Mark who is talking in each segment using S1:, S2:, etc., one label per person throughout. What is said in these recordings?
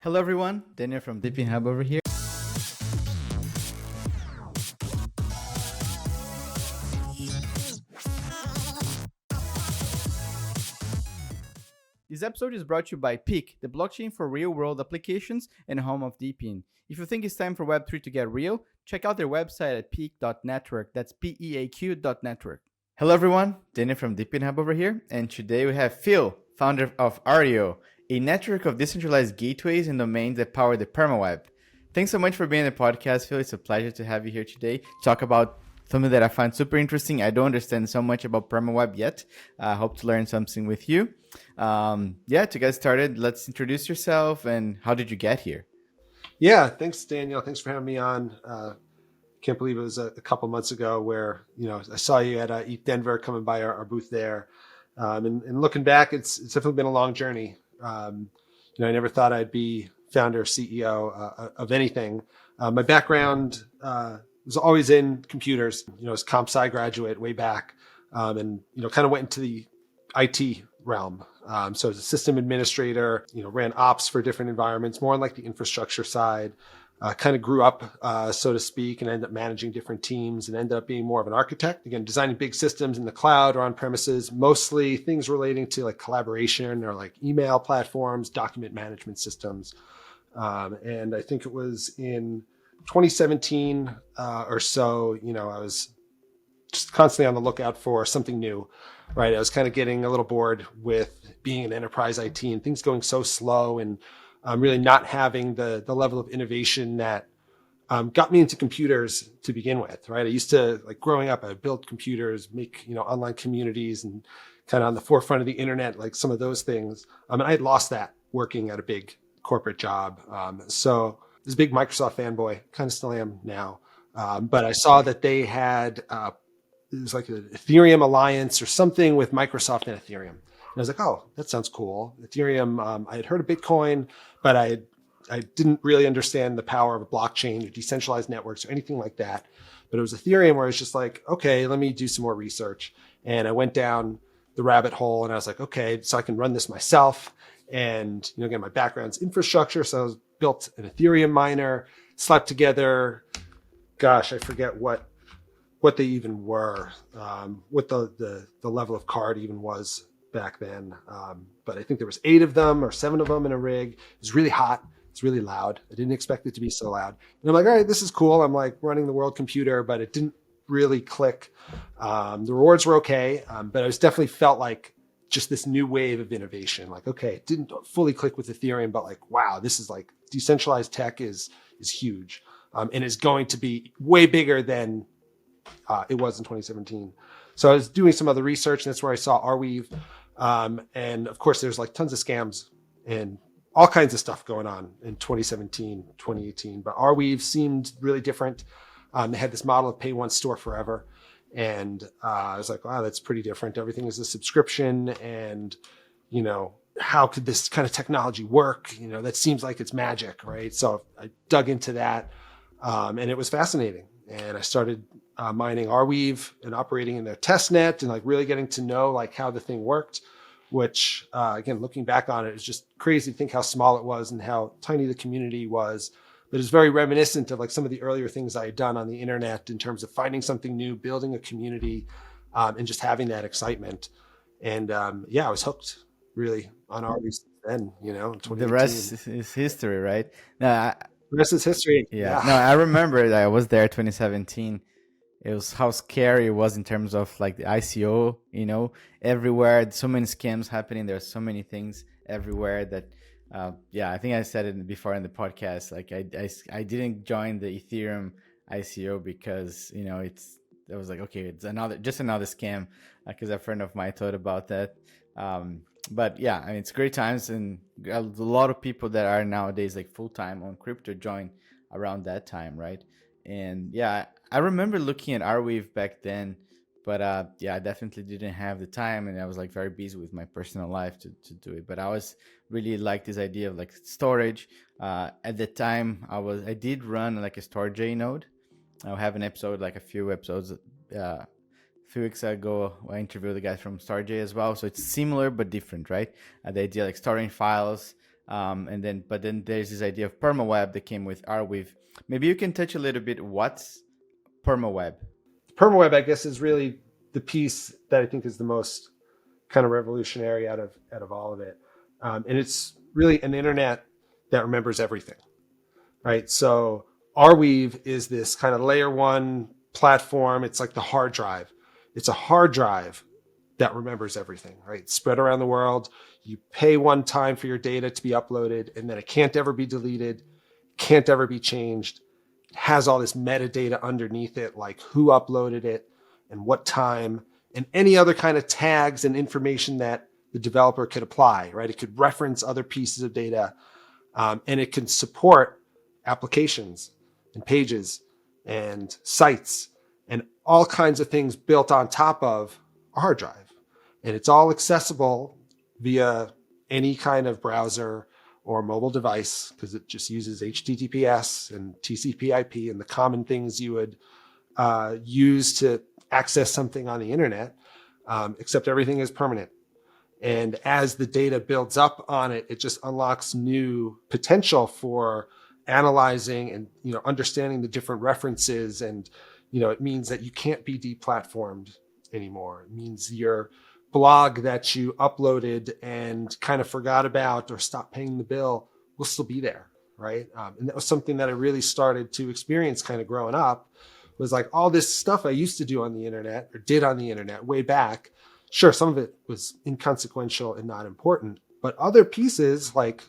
S1: Hello everyone, Daniel from DePIN Hub over here. This episode is brought to you by Peak, the blockchain for real-world applications and home of DePIN. If you think it's time for Web3 to get real, check out their website at peak.network. That's peaq.network. Hello everyone, Daniel from DePIN Hub over here, and today we have Phil, founder of Arweave, a network of decentralized gateways and domains that power the permaweb. Thanks so much for being on the podcast, Phil. It's a pleasure to have you here today to talk about something that I find super interesting. I don't understand so much about permaweb yet. I hope to learn something with you. To get started, let's introduce yourself and how did you get here?
S2: Yeah, thanks, Daniel. Thanks for having me on. Can't believe it was a couple months ago where I saw you at ETH Denver coming by our booth there. And looking back, it's definitely been a long journey. I never thought I'd be founder, CEO of anything. My background was always in computers. As comp sci graduate way back, and kind of went into the IT realm. So as a system administrator, ran ops for different environments, more on like the infrastructure side. Kind of grew up, so to speak, and ended up managing different teams and ended up being more of an architect. Again, designing big systems in the cloud or on premises, mostly things relating to like collaboration or like email platforms, document management systems. And I think it was in 2017 or so, I was just constantly on the lookout for something new, right? I was kind of getting a little bored with being an enterprise IT and things going so slow and really not having the level of innovation that got me into computers to begin with, right? I used to, like growing up, I build computers, make, online communities and kind of on the forefront of the internet, like some of those things. And I had lost that working at a big corporate job. So I was a big Microsoft fanboy, kind of still am now. But I saw that they had, it was like an Ethereum alliance or something with Microsoft and Ethereum. And I was like, oh, that sounds cool. Ethereum, I had heard of Bitcoin, but I didn't really understand the power of a blockchain or decentralized networks or anything like that. But it was Ethereum where it's just like, okay, let me do some more research. And I went down the rabbit hole and I was like, okay, so I can run this myself. And, again, my background's infrastructure. So I built an Ethereum miner, slapped together, gosh, I forget what they even were, what the level of card even was back then. But I think there was 8 of them or 7 of them in a rig. It was really hot. It's really loud. I didn't expect it to be so loud. And I'm like, all right, this is cool. I'm like running the world computer, but it didn't really click. The rewards were okay. But I was definitely felt like just this new wave of innovation. Like, okay, it didn't fully click with Ethereum, but like, wow, this is like decentralized tech is huge. And is going to be way bigger than it was in 2017. So I was doing some other research, and that's where I saw Arweave. And of course, there's like tons of scams and all kinds of stuff going on in 2017, 2018. But Arweave seemed really different. They had this model of pay once, store forever. And I was like, wow, that's pretty different. Everything is a subscription. And, how could this kind of technology work? That seems like it's magic, right? So I dug into that. And it was fascinating. And I started mining Arweave and operating in their test net and like really getting to know like how the thing worked, which again, looking back on it, is just crazy to think how small it was and how tiny the community was. But it's very reminiscent of like some of the earlier things I had done on the internet in terms of finding something new, building a community, and just having that excitement. And I was hooked really on Arweave then, in 2018.
S1: The rest is history, right? No,
S2: the rest is history.
S1: Yeah. No, I remember that I was there 2017. It was how scary it was in terms of like the ICO, everywhere. So many scams happening. There's so many things everywhere that, I think I said it before in the podcast. Like I didn't join the Ethereum ICO because, it was like, okay, it's another scam because a friend of mine thought about that. But yeah, it's great times, and a lot of people that are nowadays like full-time on crypto joined around that time, right? And I remember looking at Arweave back then, but I definitely didn't have the time, and I was like very busy with my personal life to do it. But I was really like this idea of like storage. At the time, I did run like a storage node. I'll have an episode, like a few episodes. A few weeks ago, I interviewed the guys from StarJ as well. So it's similar but different, right? The idea like storing files But then there's this idea of permaweb that came with Arweave. Maybe you can touch a little bit what's permaweb.
S2: Permaweb, I guess, is really the piece that I think is the most kind of revolutionary out of all of it, and it's really an internet that remembers everything, right? So Arweave is this kind of layer one platform. It's like the hard drive. It's a hard drive that remembers everything, right? It's spread around the world. You pay one time for your data to be uploaded, and then it can't ever be deleted, can't ever be changed. It has all this metadata underneath it, like who uploaded it and what time, and any other kind of tags and information that the developer could apply, right? It could reference other pieces of data, and it can support applications and pages and sites and all kinds of things built on top of a hard drive. And it's all accessible via any kind of browser or mobile device because it just uses HTTPS and TCP/IP and the common things you would use to access something on the internet, except everything is permanent. And as the data builds up on it, it just unlocks new potential for analyzing and understanding the different references. And it means that you can't be deplatformed anymore. It means your blog that you uploaded and kind of forgot about or stopped paying the bill will still be there, right? And that was something that I really started to experience kind of growing up, was like all this stuff I used to do on the internet or did on the internet way back. Sure, some of it was inconsequential and not important, but other pieces, like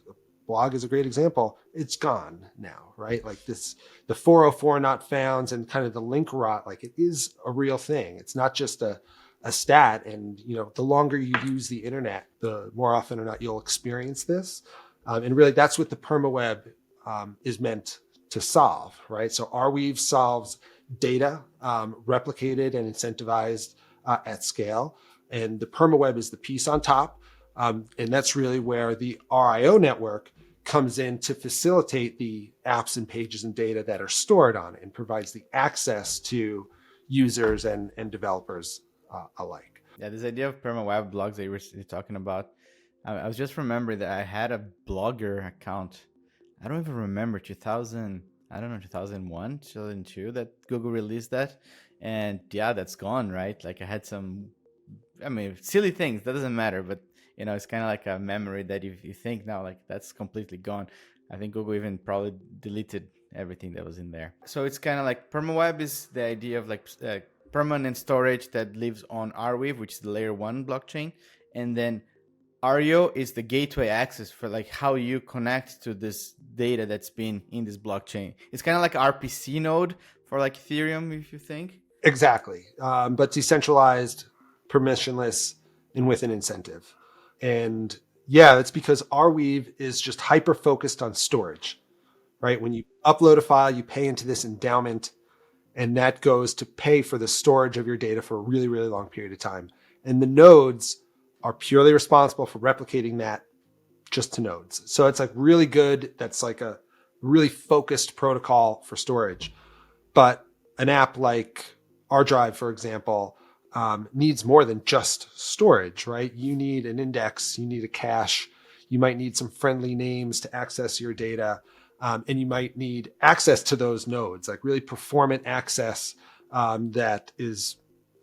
S2: blog is a great example, it's gone now, right? Like the 404 not founds and kind of the link rot, like it is a real thing. It's not just a stat. And, the longer you use the internet, the more often or not you'll experience this. And really that's what the permaweb is meant to solve, right? So Arweave solves data replicated and incentivized at scale. And the permaweb is the piece on top. And that's really where the RIO network comes in to facilitate the apps and pages and data that are stored on it and provides the access to users and developers alike.
S1: Yeah, this idea of permaweb blogs that you were talking about, I was just remembering that I had a Blogger account. I don't even remember 2000. I don't know, 2001, 2002 that Google released that. And yeah, that's gone, right? Like I had some, silly things, that doesn't matter, but it's kind of like a memory that if you think now, like that's completely gone. I think Google even probably deleted everything that was in there. So it's kind of like permaweb is the idea of like permanent storage that lives on Arweave, which is the layer one blockchain. And then RIO is the gateway access for like how you connect to this data that's been in this blockchain. It's kind of like RPC node for like Ethereum, if you think.
S2: Exactly. But decentralized, permissionless, and with an incentive. And yeah, that's because Arweave is just hyper focused on storage, right? When you upload a file, you pay into this endowment, and that goes to pay for the storage of your data for a really, really long period of time. And the nodes are purely responsible for replicating that just to nodes. So it's like really good. That's like a really focused protocol for storage. But an app like ArDrive, for example, needs more than just storage, right? You need an index, you need a cache, you might need some friendly names to access your data, and you might need access to those nodes, like really performant access that is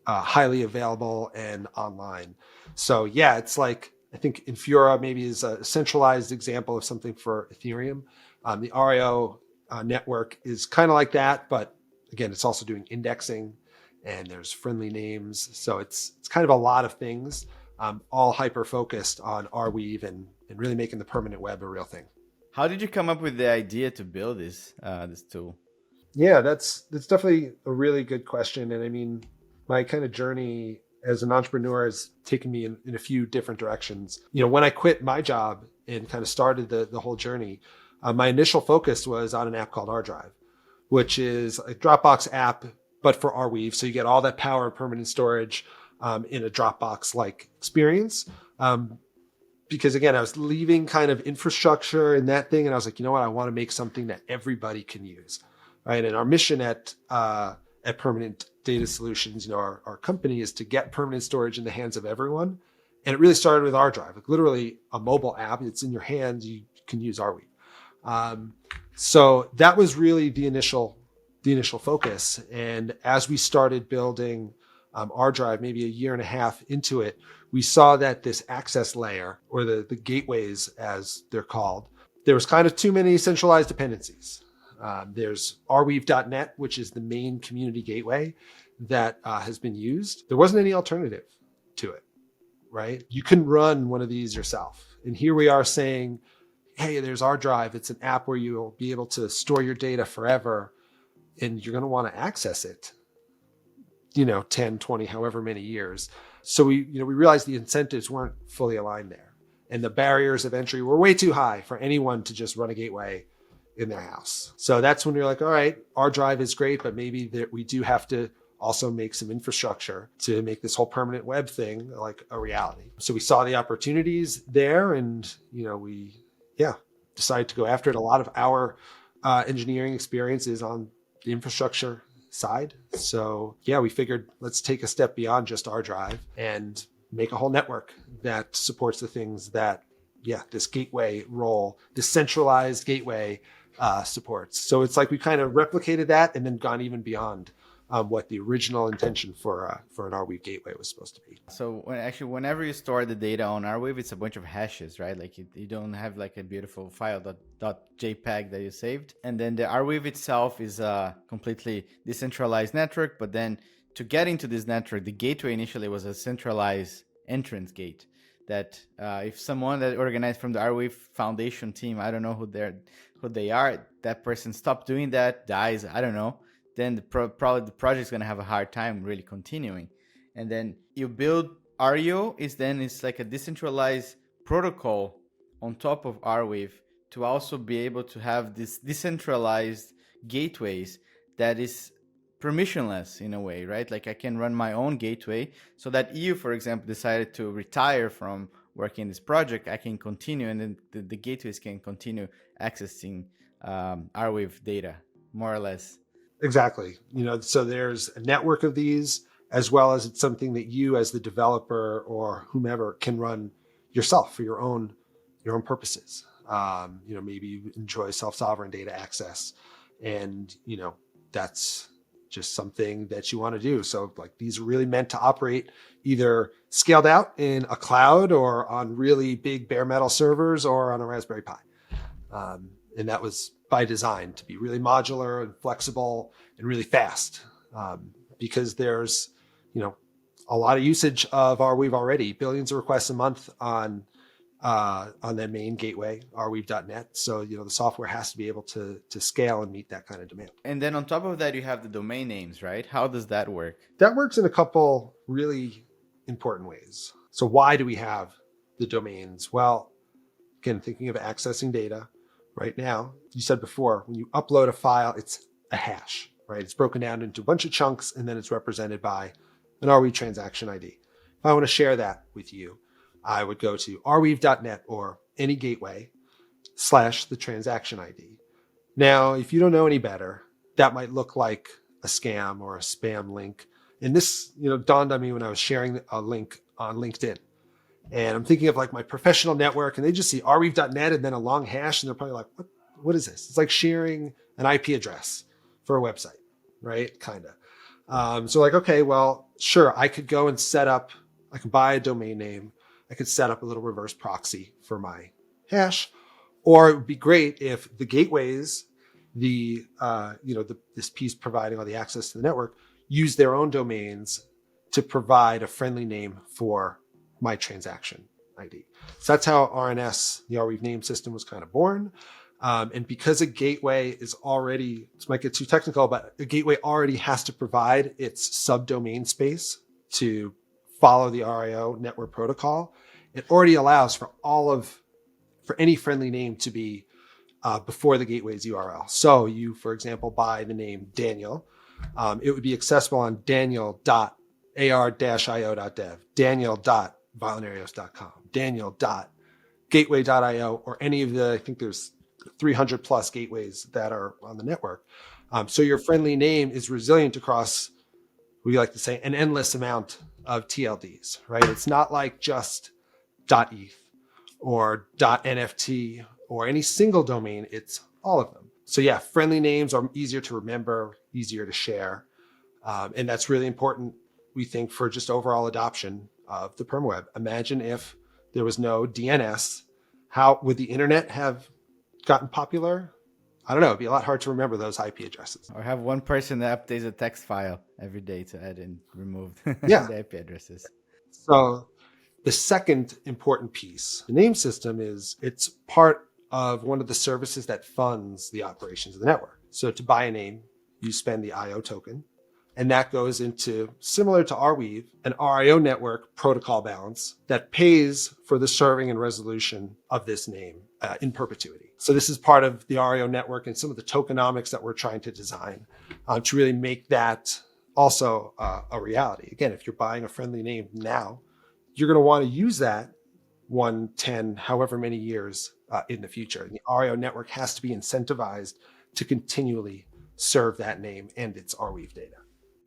S2: highly available and online. So yeah, it's like, I think Infura maybe is a centralized example of something for Ethereum. The RIO network is kind of like that, but again, it's also doing indexing and there's friendly names. So it's kind of a lot of things, all hyper focused on Arweave and really making the permanent web a real thing.
S1: How did you come up with the idea to build this tool?
S2: Yeah, that's definitely a really good question. And I mean, my kind of journey as an entrepreneur has taken me in a few different directions. When I quit my job and kind of started the whole journey, my initial focus was on an app called ArDrive, which is a Dropbox app, but for Arweave. So you get all that power of permanent storage in a Dropbox-like experience. Because again, I was leaving kind of infrastructure and that thing, and I was like, you know what? I want to make something that everybody can use, right? And our mission at Permanent Data Solutions, our company, is to get permanent storage in the hands of everyone. And it really started with ArDrive, like literally a mobile app. It's in your hands. You can use Arweave. So that was really the initial focus. And as we started building ArDrive, maybe a year and a half into it, we saw that this access layer, or the gateways as they're called, there was kind of too many centralized dependencies. There's Arweave.net, which is the main community gateway that has been used. There wasn't any alternative to it, right? You can run one of these yourself. And here we are saying, hey, there's ArDrive. It's an app where you'll be able to store your data forever, and you're going to want to access it, 10, 20, however many years. So we realized the incentives weren't fully aligned there. And the barriers of entry were way too high for anyone to just run a gateway in their house. So that's when we were like, all right, ArDrive is great, but maybe we do have to also make some infrastructure to make this whole permanent web thing like a reality. So we saw the opportunities there, and we decided to go after it. A lot of our engineering experience is on the infrastructure side. So we figured let's take a step beyond just ArDrive and make a whole network that supports the things that this gateway role, this centralized gateway supports. So it's like we kind of replicated that and then gone even beyond what the original intention for an Arweave gateway was supposed to be.
S1: So whenever you store the data on Arweave, it's a bunch of hashes, right? Like you don't have like a beautiful file .jpeg that you saved. And then the Arweave itself is a completely decentralized network. But then to get into this network, the gateway initially was a centralized entrance gate that if someone that organized from the Arweave Foundation team, I don't know who they are, that person stopped doing that, dies, I don't know, then probably the project's going to have a hard time really continuing. And then you build Ario, it's like a decentralized protocol on top of Arweave to also be able to have this decentralized gateways that is permissionless in a way, right? Like I can run my own gateway so that you, for example, decided to retire from working in this project, I can continue, and then the gateways can continue accessing Arweave data, more or less.
S2: Exactly. So there's a network of these, as well as it's something that you as the developer or whomever can run yourself for your own purposes. Maybe you enjoy self-sovereign data access, and that's just something that you want to do. So like these are really meant to operate either scaled out in a cloud or on really big bare metal servers or on a Raspberry Pi. And that was by design to be really modular and flexible and really fast, because there's, a lot of usage of Arweave already, billions of requests a month on that main gateway, Arweave.net. So, the software has to be able to scale and meet that kind of demand.
S1: And then on top of that, you have the domain names, right? How does that work?
S2: That works in a couple really important ways. So why do we have the domains? Well, again, thinking of accessing data right now, you said before, when you upload a file, it's a hash, right? It's broken down into a bunch of chunks, and then it's represented by an Arweave transaction ID. If I want to share that with you, I would go to arweave.net or any gateway / the transaction ID. Now, if you don't know any better, that might look like a scam or a spam link. And this, dawned on me when I was sharing a link on LinkedIn. And I'm thinking of like my professional network, and they just see arweave.net and then a long hash, and they're probably like, what is this? It's like sharing an IP address for a website, right? Kind of. So like, okay, well, sure, I could go and I could buy a domain name. I could set up a little reverse proxy for my hash, or it would be great if the gateways, this piece providing all the access to the network, use their own domains to provide a friendly name for my transaction ID. So that's how RNS, the Arweave Name System, was kind of born. And because a gateway is already, this might get too technical, but a gateway already has to provide its subdomain space to follow the RIO network protocol. It already allows for any friendly name to be before the gateway's URL. So you, for example, buy the name Daniel. It would be accessible on daniel.ar-io.dev, daniel.violinarios.com, daniel.gateway.io, or any of I think there's 300 plus gateways that are on the network. So your friendly name is resilient across, we like to say, an endless amount of TLDs, right? It's not like just .eth or .nft or any single domain, it's all of them. So yeah, friendly names are easier to remember, easier to share. And that's really important, we think, for just overall adoption of the permaweb. Imagine if there was no DNS, how would the internet have gotten popular? I don't know. It'd be a lot hard to remember those IP addresses.
S1: Or have one person that updates a text file every day to add and remove
S2: Yeah.
S1: the IP addresses.
S2: So the second important piece, the name system, is it's part of one of the services that funds the operations of the network. So to buy a name, you spend the IO token, and that goes into, similar to Arweave, an RIO network protocol balance that pays for the serving and resolution of this name in perpetuity. So this is part of the RIO network and some of the tokenomics that we're trying to design to really make that also a reality. Again, if you're buying a friendly name now, you're going to want to use that 1, 10, however many years in the future. And the RIO network has to be incentivized to continually serve that name and its Arweave data.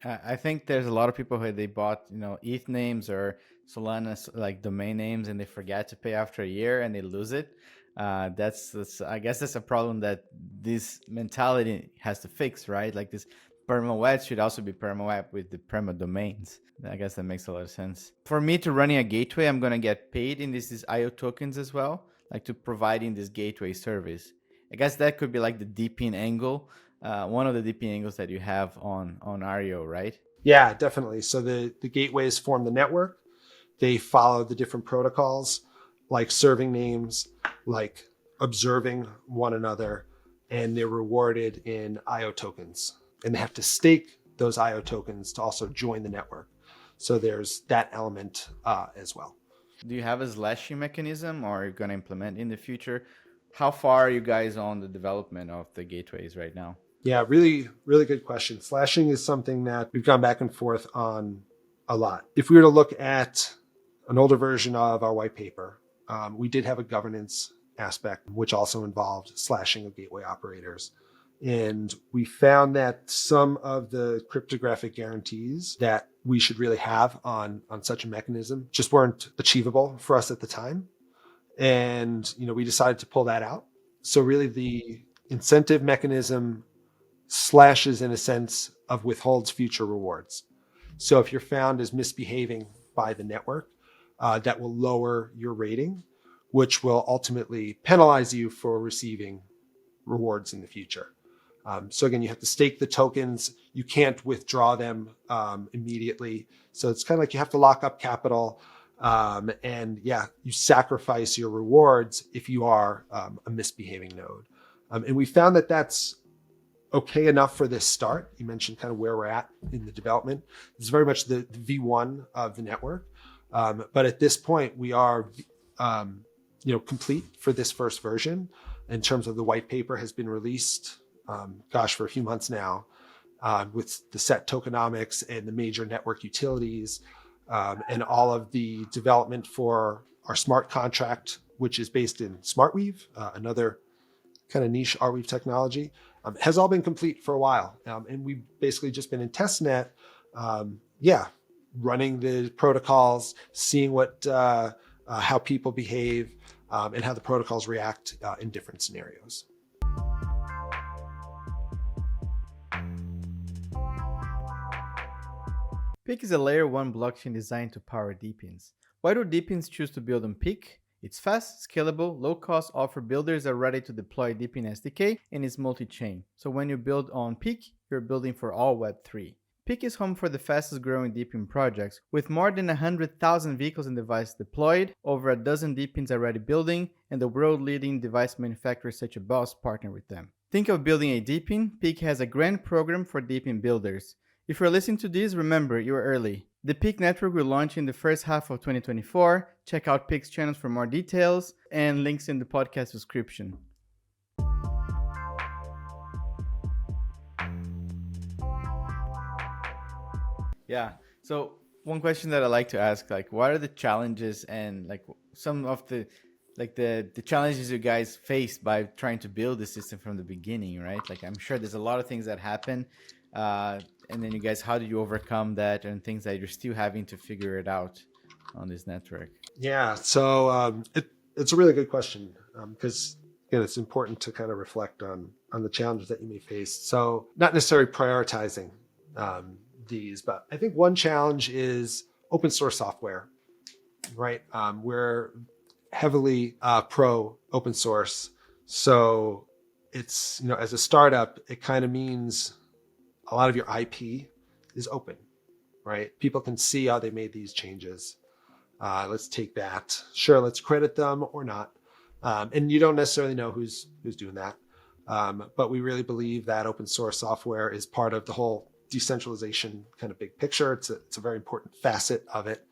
S1: I think there's a lot of people who they bought, ETH names or Solana like domain names, and they forget to pay after a year and they lose it. That's I guess that's a problem that this mentality has to fix, right? Like this permaweb should also be permaweb with the perma domains. I guess that makes a lot of sense. For me to running a gateway, I'm gonna get paid in these IO tokens as well, like to providing this gateway service. I guess that could be like the DePIN angle. One of the DePIN angles that you have on RIO, right?
S2: Yeah, definitely. So the gateways form the network. They follow the different protocols, like serving names, like observing one another, and they're rewarded in IO tokens. And they have to stake those IO tokens to also join the network. So there's that element as well.
S1: Do you have a slashing mechanism, or are you going to implement in the future? How far are you guys on the development of the gateways right now?
S2: Yeah, really, really good question. Slashing is something that we've gone back and forth on a lot. If we were to look at an older version of our white paper, we did have a governance aspect, which also involved slashing of gateway operators. And we found that some of the cryptographic guarantees that we should really have on such a mechanism just weren't achievable for us at the time. And, we decided to pull that out. So really the incentive mechanism slashes in a sense of withholds future rewards. So if you're found as misbehaving by the network, that will lower your rating, which will ultimately penalize you for receiving rewards in the future. So again, you have to stake the tokens. You can't withdraw them immediately. So it's kind of like you have to lock up capital. And yeah, you sacrifice your rewards if you are a misbehaving node. And we found that that's okay enough for this start. You mentioned kind of where we're at in the development. It's very much the V1 of the network. But at this point, we are complete for this first version in terms of the white paper has been released, for a few months now, with the set tokenomics and the major network utilities, and all of the development for our smart contract, which is based in SmartWeave, another kind of niche Arweave technology, has all been complete for a while. And we've basically just been in testnet, running the protocols, seeing how people behave, and how the protocols react in different scenarios.
S1: PIC is a layer 1 blockchain designed to power DePINs. Why do DePINs choose to build on PIC? It's fast, scalable, low cost, offer builders are ready to deploy DePIN SDK, and is multi-chain. So when you build on PIC, you're building for all Web3. PIC is home for the fastest growing DePIN projects, with more than 100,000 vehicles and devices deployed, over a dozen DePINs already building, and the world-leading device manufacturers such as Boss partner with them. Think of building a DePIN? PIC has a grant program for DePIN builders. If you're listening to this, remember, you're early. The PIC network will launch in the first half of 2024. Check out PIC's channels for more details and links in the podcast description. Yeah. So one question that I like to ask, like, what are the challenges and like some of the challenges you guys faced by trying to build the system from the beginning, right? Like, I'm sure there's a lot of things that happen. And then you guys, how did you overcome that and things that you're still having to figure it out on this network?
S2: Yeah, so it's a really good question because again, it's important to kind of reflect on the challenges that you may face. So not necessarily prioritizing these, but I think one challenge is open source software, right? We're heavily pro open source. So it's, as a startup, it kind of means a lot of your IP is open, right? People can see how they made these changes. Let's take that. Sure, let's credit them or not. And you don't necessarily know who's doing that. But we really believe that open source software is part of the whole decentralization kind of big picture. It's a very important facet of it.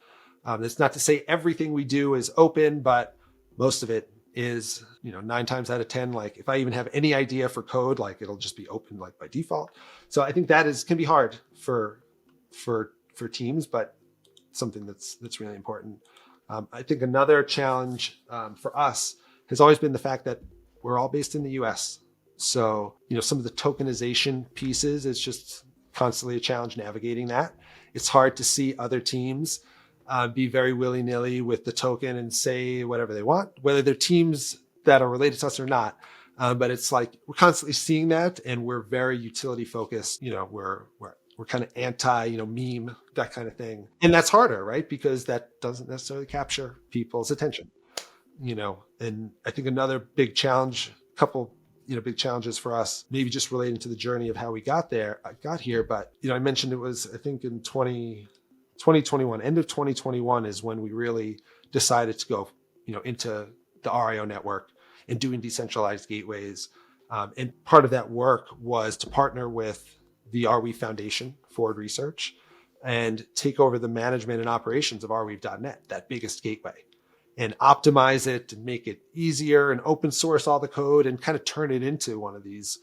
S2: That's not to say everything we do is open, but most of it is, 9 times out of 10, like if I even have any idea for code, like it'll just be open like by default. So I think that can be hard for teams, but something that's really important. I think another challenge for us has always been the fact that we're all based in the US. So, some of the tokenization pieces, it's just constantly a challenge navigating that. It's hard to see other teams be very willy-nilly with the token and say whatever they want, whether they're teams that are related to us or not. But it's like we're constantly seeing that, and we're very utility focused. We're kind of anti, meme, that kind of thing. And that's harder, right? Because that doesn't necessarily capture people's attention, and I think another big challenge, couple, big challenges for us, maybe just relating to the journey of how we got here. But, I mentioned it was, I think in 2021, end of 2021 is when we really decided to go, into the RIO network and doing decentralized gateways. And part of that work was to partner with the Arweave Foundation Forward Research and take over the management and operations of Arweave.net, that biggest gateway, and optimize it and make it easier and open source all the code and kind of turn it into one of these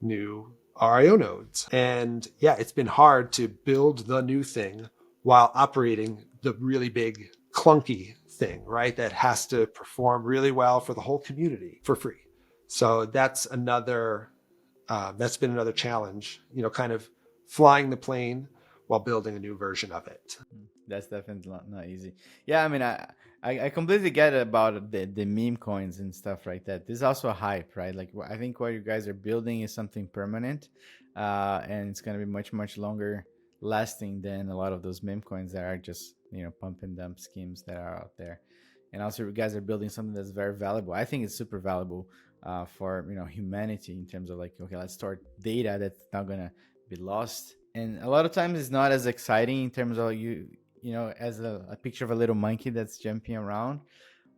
S2: new RIO nodes. And yeah, it's been hard to build the new thing while operating the really big clunky thing, right? That has to perform really well for the whole community for free. So that's been another challenge, kind of flying the plane while building a new version of it.
S1: That's definitely not easy. Yeah, I mean, I completely get it about the meme coins and stuff like that. This is also a hype, right? Like, I think what you guys are building is something permanent, and it's gonna be much longer lasting than a lot of those meme coins that are just pump and dump schemes that are out there. And also, you guys are building something that's very valuable. I think it's super valuable for humanity in terms of like, okay, let's store data that's not gonna be lost. And a lot of times it's not as exciting in terms of as a picture of a little monkey that's jumping around,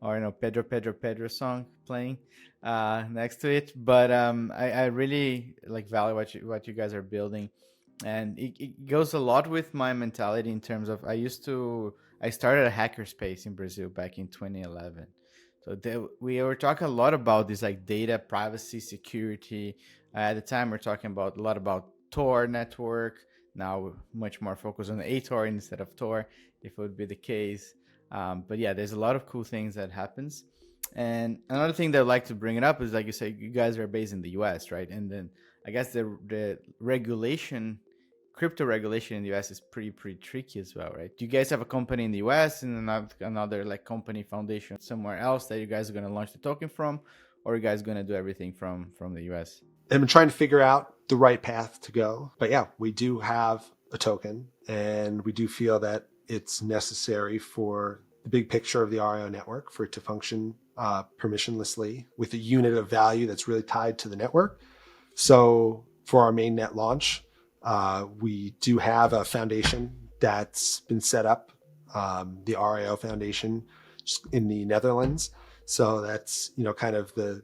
S1: or Pedro song playing next to it. But I really like value what you guys are building, and it goes a lot with my mentality in terms of I started a hackerspace in Brazil back in 2011. So we were talking a lot about this like data privacy security. At the time, we're talking about a lot about Tor network. Now much more focused on the ATOR instead of Tor, if it would be the case. But yeah, there's a lot of cool things that happens. And another thing that I'd like to bring it up is, like you say, you guys are based in the US, right? And then I guess the crypto regulation in the US is pretty tricky as well, right? Do you guys have a company in the US and another like company foundation somewhere else that you guys are going to launch the token from, or are you guys going to do everything from the US?
S2: I'm trying to figure out the right path to go. But yeah, we do have a token, and we do feel that it's necessary for the big picture of the RIO network for it to function permissionlessly with a unit of value that's really tied to the network. So for our mainnet launch, we do have a foundation that's been set up, the RIO Foundation in the Netherlands. So that's, kind of the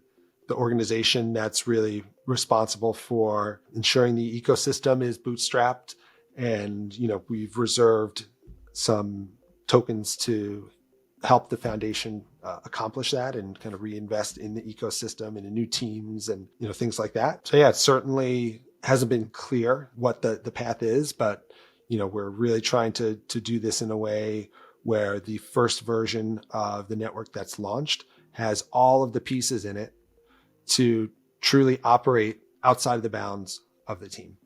S2: organization that's really responsible for ensuring the ecosystem is bootstrapped. And, we've reserved some tokens to help the foundation accomplish that and kind of reinvest in the ecosystem and in new teams and, things like that. So yeah, it certainly hasn't been clear what the path is, but, we're really trying to do this in a way where the first version of the network that's launched has all of the pieces in it to truly operate outside of the bounds of the team.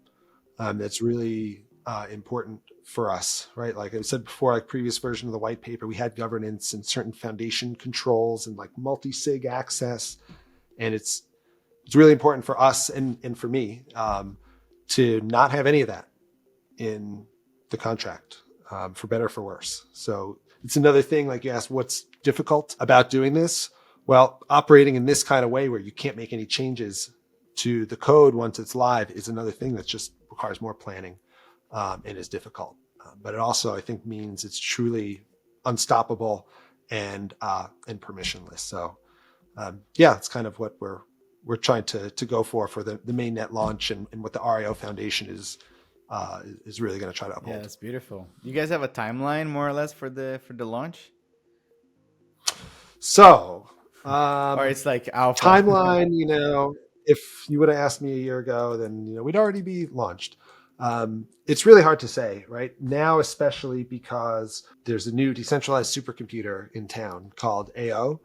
S2: That's really important for us, right? Like I said before, like previous version of the white paper, we had governance and certain foundation controls and like multi-sig access. And it's really important for us and for me to not have any of that in the contract, for better or for worse. So it's another thing, like you asked, what's difficult about doing this? Well, operating in this kind of way where you can't make any changes to the code once it's live is another thing that just requires more planning and is difficult. But it also, I think, means it's truly unstoppable and permissionless. So yeah, it's kind of what we're trying to go for the mainnet launch, and what the RIO Foundation is really going to try to uphold.
S1: Yeah, that's beautiful. You guys have a timeline more or less for the launch?
S2: So
S1: Or it's like alpha?
S2: Timeline, if you would have asked me a year ago, then we'd already be launched. It's really hard to say right now, especially because there's a new decentralized supercomputer in town called AO.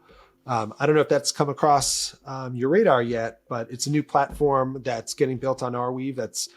S2: I don't know if that's come across your radar yet, but it's a new platform that's getting built on Arweave. That's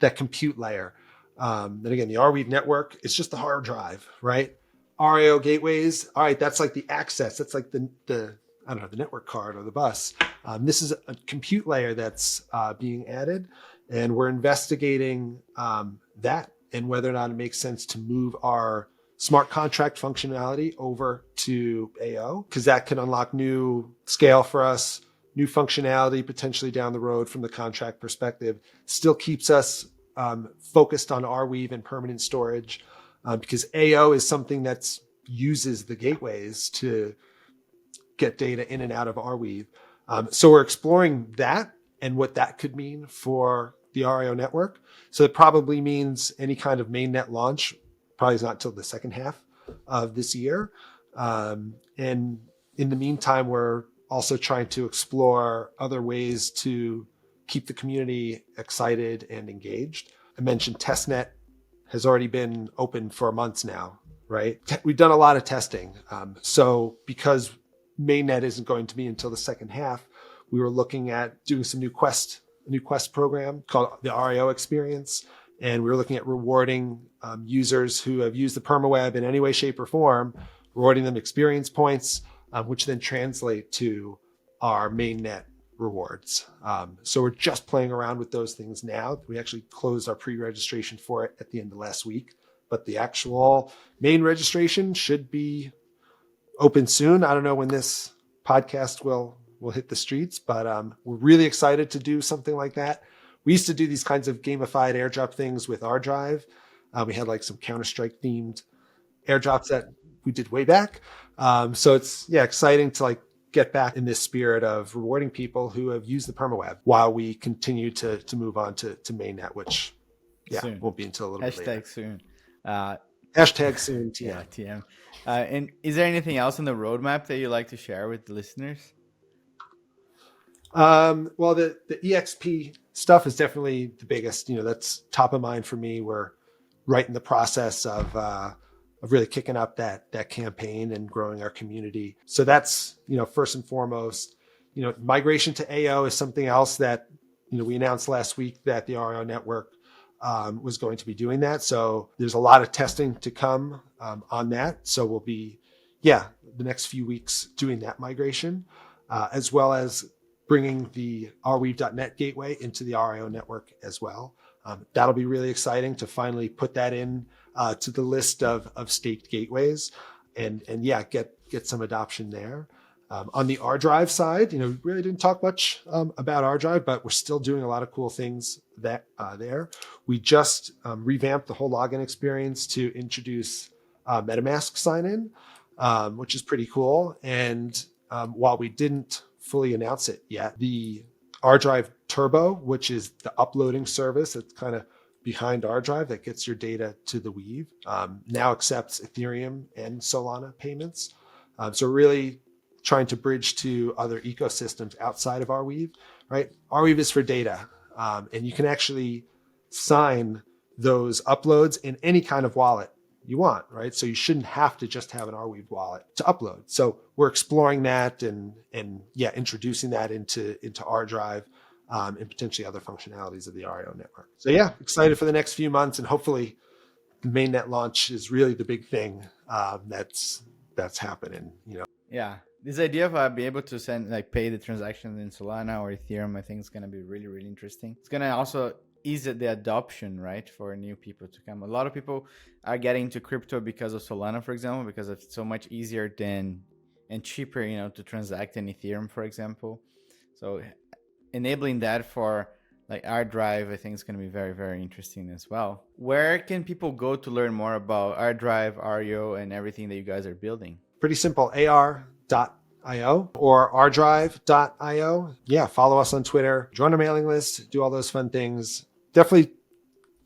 S2: that compute layer. And again, the Arweave network, it's just the hard drive, right? RIO gateways, all right, that's like the access. That's like the I don't know, the network card or the bus. This is a compute layer that's being added, and we're investigating that and whether or not it makes sense to move our smart contract functionality over to AO, because that can unlock new scale for us, new functionality potentially down the road from the contract perspective. Still keeps us focused on Arweave and permanent storage, because AO is something that uses the gateways to get data in and out of Arweave. So we're exploring that and what that could mean for the RIO network. So it probably means any kind of mainnet launch probably is not until the second half of this year. And in the meantime, we're also trying to explore other ways to keep the community excited and engaged. I mentioned testnet has already been open for months now, right? We've done a lot of testing. So because mainnet isn't going to be until the second half, we were looking at doing a new quest program called the RIO Experience. And we were looking at rewarding users who have used the permaweb in any way, shape, or form, rewarding them experience points, which then translate to our mainnet rewards. So we're just playing around with those things now. We actually closed our pre-registration for it at the end of last week, but the actual main registration should be open soon. I don't know when this podcast will hit the streets, but we're really excited to do something like that. We used to do these kinds of gamified airdrop things with our drive. We had like some Counter-Strike themed airdrops that we did way back. So it's exciting to like get back in this spirit of rewarding people who have used the permaweb while we continue to move on to mainnet, which
S1: soon.
S2: Won't be until a little bit later.
S1: Soon.
S2: Hashtag soon, TM.
S1: Yeah, TM. And is there anything else on the roadmap that you'd like to share with the listeners?
S2: Well, the EXP stuff is definitely the biggest. That's top of mind for me. We're right in the process of really kicking up that campaign and growing our community. So that's first and foremost. Migration to AO is something else that we announced last week that the RIO network was going to be doing that. So there's a lot of testing to come on that. So we'll be the next few weeks doing that migration, as well as bringing the Arweave.net gateway into the RIO network as well. That'll be really exciting to finally put that in to the list of staked gateways, and get some adoption there. On the ArDrive side, we really didn't talk much about ArDrive, but we're still doing a lot of cool things that there. We just revamped the whole login experience to introduce MetaMask sign-in, which is pretty cool. And while we didn't fully announce it yet, the ArDrive Turbo, which is the uploading service that's kind of behind ArDrive that gets your data to the Weave, now accepts Ethereum and Solana payments. So really trying to bridge to other ecosystems outside of Arweave, right? Arweave is for data, and you can actually sign those uploads in any kind of wallet you want, right? So you shouldn't have to just have an Arweave wallet to upload. So we're exploring that and introducing that into ArDrive and potentially other functionalities of the RIO network. So excited for the next few months, and hopefully the mainnet launch is really the big thing that's happening.
S1: Yeah. this idea of being able to send like pay the transactions in Solana or Ethereum, I think is going to be really, really interesting. It's going to also ease the adoption, right, for new people to come. A lot of people are getting into crypto because of Solana, for example, because it's so much easier than and cheaper, to transact in Ethereum, for example. So enabling that for like ArDrive, I think is going to be very, very interesting as well. Where can people go to learn more about ArDrive, Ario, and everything that you guys are building?
S2: Pretty simple, ar.io or rdrive.io. Yeah, follow us on Twitter, join our mailing list, do all those fun things. Definitely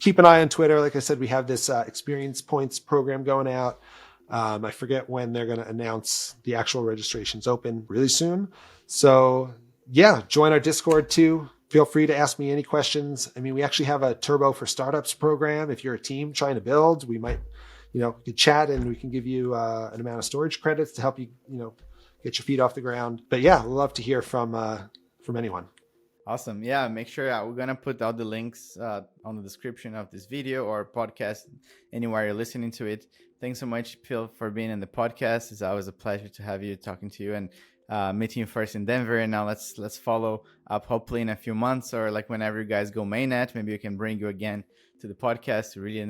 S2: keep an eye on Twitter. Like I said, we have this experience points program going out. I forget when they're going to announce the actual registrations open really soon. So yeah, join our Discord too. Feel free to ask me any questions. I mean, we actually have a Turbo for Startups program. If you're a team trying to build, we might, we could chat and we can give you an amount of storage credits to help you, get your feet off the ground. But yeah, love to hear from anyone.
S1: Awesome. Yeah, make sure we're going to put all the links on the description of this video or podcast, anywhere you're listening to it. Thanks so much, Phil, for being in the podcast. It's always a pleasure to have you, talking to you, and meeting you first in Denver. And now let's follow up hopefully in a few months, or like whenever you guys go mainnet, maybe we can bring you again to the podcast to really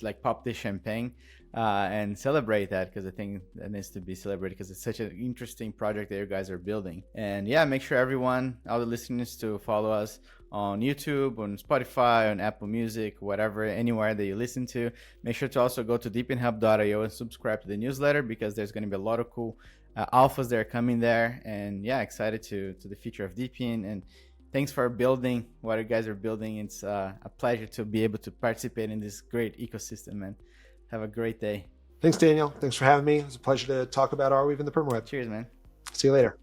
S1: like pop the champagne and celebrate that, because I think that needs to be celebrated because it's such an interesting project that you guys are building. And yeah, make sure everyone, all the listeners, to follow us on YouTube, on Spotify, on Apple Music, whatever, anywhere that you listen to. Make sure to also go to DePINHub.io and subscribe to the newsletter, because there's going to be a lot of cool alphas that are coming there. And yeah, excited to the future of DePIN. And thanks for building what you guys are building. It's a pleasure to be able to participate in this great ecosystem, man. Have a great day.
S2: Thanks, Daniel. Thanks for having me. It was a pleasure to talk about Arweave and the permaweb.
S1: Cheers, man.
S2: See you later.